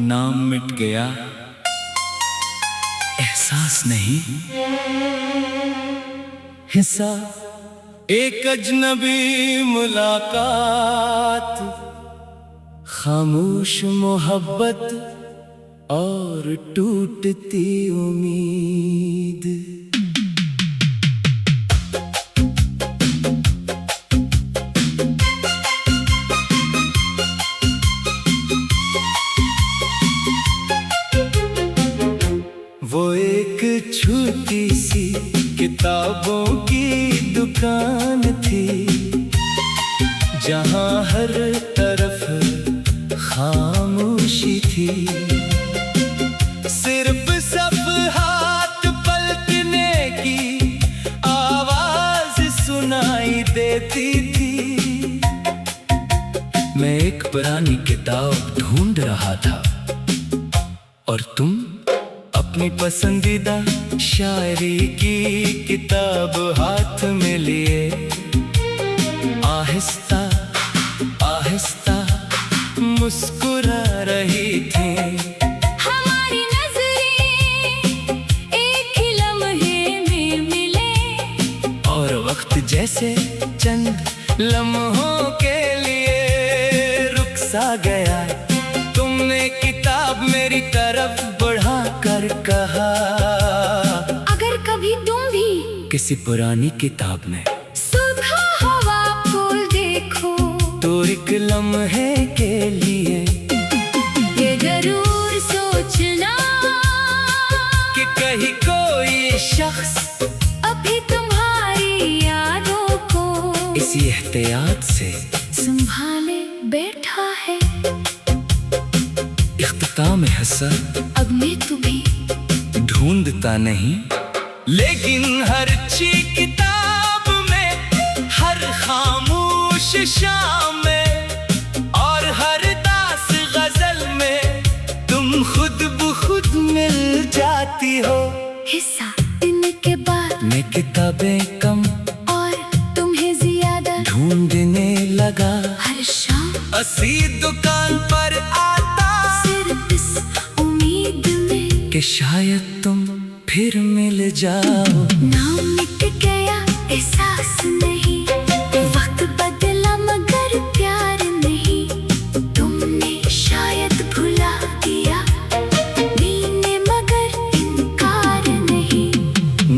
नाम मिट गया, एहसास नहीं। हिस्सा एक अजनबी मुलाकात, खामोश मोहब्बत और टूटती उम्मीद। वो एक छोटी सी किताबों की दुकान थी, जहां हर तरफ खामोशी थी। सिर्फ सफ़हात पलटने की आवाज सुनाई देती थी। मैं एक पुरानी किताब ढूंढ रहा था और तुम अपनी पसंदीदा शायरी की किताब हाथ में लिए आहिस्ता आहिस्ता मुस्कुरा रही थी। हमारी नजरें एक ही लम्हे में मिले और वक्त जैसे चंद लम्हों के लिए रुक सा गया। तुमने किताब मेरी तरफ बढ़ा कर कहा, अगर कभी तुम भी किसी पुरानी किताब में सुबह हवा फूल देखो तो एक लम्हे के लिए ये जरूर सोचना कि कहीं कोई शख्स अभी तुम्हारी यादों को इसी एहतियात से संभाले बैठा है। इख्तिताम हिस्सा अब मैं तुम्हें ढूंढता नहीं, लेकिन हर अच्छी किताब में, हर खामोश शाम में और हर दास गजल में तुम खुद ब खुद मिल जाती हो। हिस्सा इनके बाद मैं किताबें कम और तुम्हें ज्यादा ढूंढने लगा। हर शाम असी दुकान पर आता सिर्फ इस उम्मीद में कि शायद तुम फिर मिल जाओ। नाम मिट गया, एहसास नहीं, वक्त बदला मगर प्यार नहीं। तुमने शायद भुला दिया, मैंने मगर इनकार नहीं।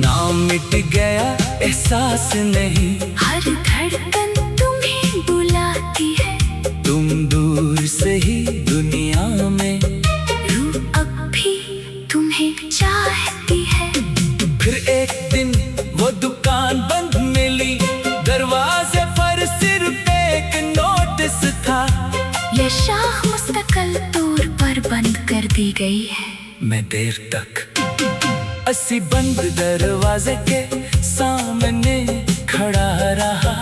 नाम मिट गया, एहसास नहीं, हर धड़कन तुम्हें बुलाती है। तुम दूर से ही दुनिया में रूह अब भी तुम्हें चाहती है। फिर एक दिन वो दुकान बंद मिली, दरवाजे पर सिर्फ एक नोटिस था। ये शाख मुस्तकिल तौर पर बंद कर दी गई है। मैं देर तक असी बंद दरवाजे के सामने खड़ा रहा।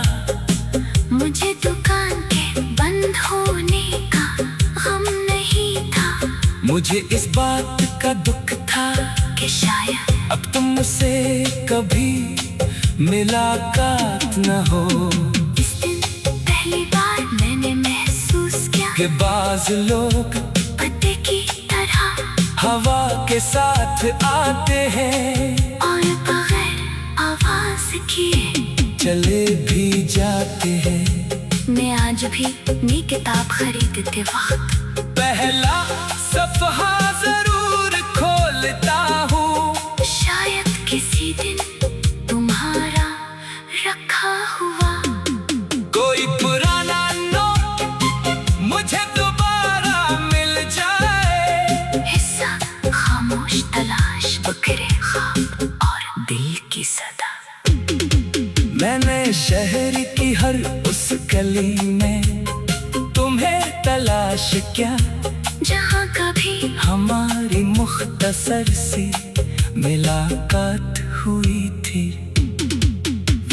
मुझे दुकान के बंद होने का गम नहीं था, मुझे इस बात का दुख था कि शायद अब तुम मुझसे कभी मुलाकात न हो। इस दिन पहली बार मैंने महसूस किया कि बाज लोग पत्ते की तरह हवा के साथ आते हैं और बगैर आवाज किए चले भी जाते हैं। मैं आज भी अपनी किताब खरीदते वक्त पहला सफ़हा जरूर खोलता हूँ, शायद किसी दिन तुम्हारा रखा हुआ कोई पुराना नोट मुझे दोबारा मिल जाए। हिस्सा खामोश तलाश, बकरे ख्वाब और दिल की सदा। मैंने शहर की हर उस गली में तुम्हें तलाश किया, जहाँ कभी हमारी मुख्तसर सी मुलाकात हुई थी।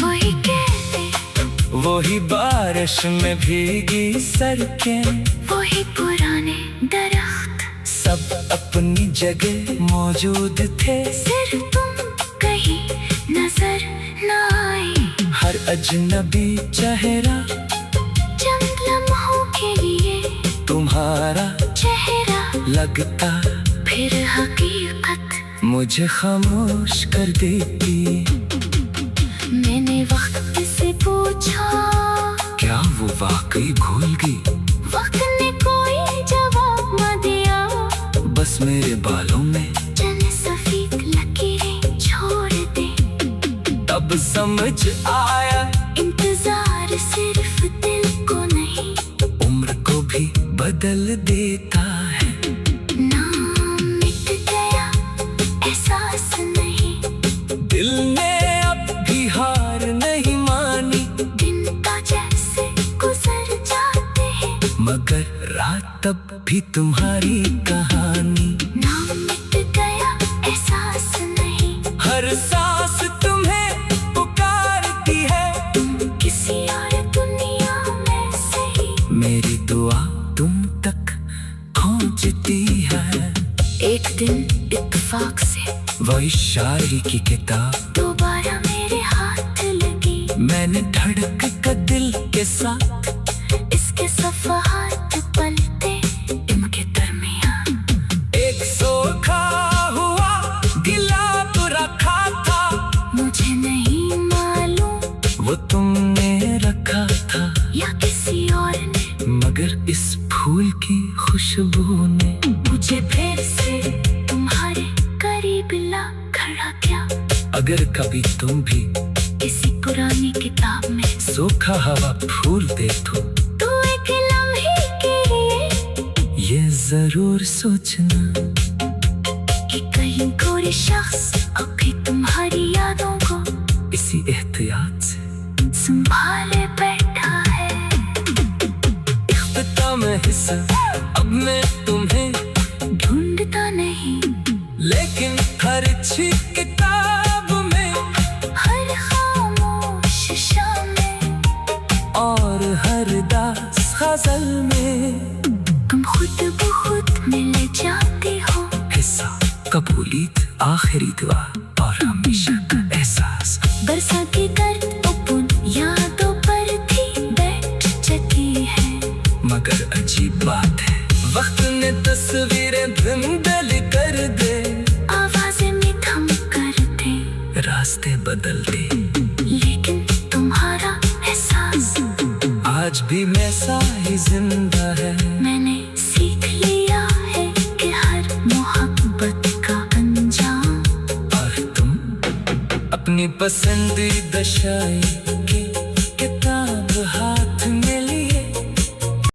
वही कहते, वही बारिश में भीगी सड़कें, वही पुराने दरख्त, सब अपनी जगह मौजूद थे। सिर्फ तुम कहीं नजर न आए। हर अजनबी चेहरा चंद लम्हों के लिए तुम्हारा चेहरा लगता, फिर हकीकत मुझे खामोश कर देती। मैंने वक्त से पूछा, क्या वो वाकई भूल गई? वक्त ने कोई जवाब न दिया, बस मेरे बालों में चंद सफेद लकीरें छोड़ दे। तब समझ आया, इंतजार सिर्फ दिल को नहीं, उम्र को भी बदल देता है। नाम मिट गया, एहसास नहीं, दिल ने अब भी हार नहीं मानी, दिन तो जैसे गुजर जाते हैं, मगर रात तब भी तुम्हारी कहानी। नाम मिट गया, एहसास नहीं, हर सांस तुम्हें पुकारती है, किसी और दुनिया में से ही मेरी दुआ तुम तक पहुंचती है। एक दिन इत्तेफाक से वही शायरी की किताब दोबारा मेरे हाथ लगी, मैंने धड़क कर दिल के साथ इसके सफ़हात पलटे इनके दरमियान। एक सोखा हुआ गिला तो रखा था, मुझे नहीं मालूम वो तुमने रखा था या किसी और ने, मगर इस फूल की खुशबू ने मुझे फिर से तुम्हारे करीब ला खड़ा किया। अगर कभी तुम भी किसी पुरानी किताब में सूखा हवा फूल देखो, तो एक लम्हे के लिए ये जरूर सोचना कि कहीं कोई शख्स अभी तुम्हारी यादों को इसी एहतियात से संभाले बैठा है। इख्तिताम हिस्सा अब मैं तुम्हें ढूंढता नहीं, लेकिन हर अच्छी किताब में, हर खामोश शाम में, और हर दास गजल में तुम खुद ब खुद मिल जाते हो। हिस्सा, कबूलियत, आखिरी दुआ और हमेशा का एहसास। बरसात की गर्द उन यादों पर भी बैठ चुकी है, मगर अजीब बात है, वक्त ने तस्वीरें धुंधल कर दे, आवाजें में थम कर दे, रास्ते बदल दे, लेकिन तुम्हारा एहसास आज भी वैसा ही जिंदा है। मैंने सीख लिया है कि हर मोहब्बत का अंजाम और तुम अपनी पसंदीदा शायरी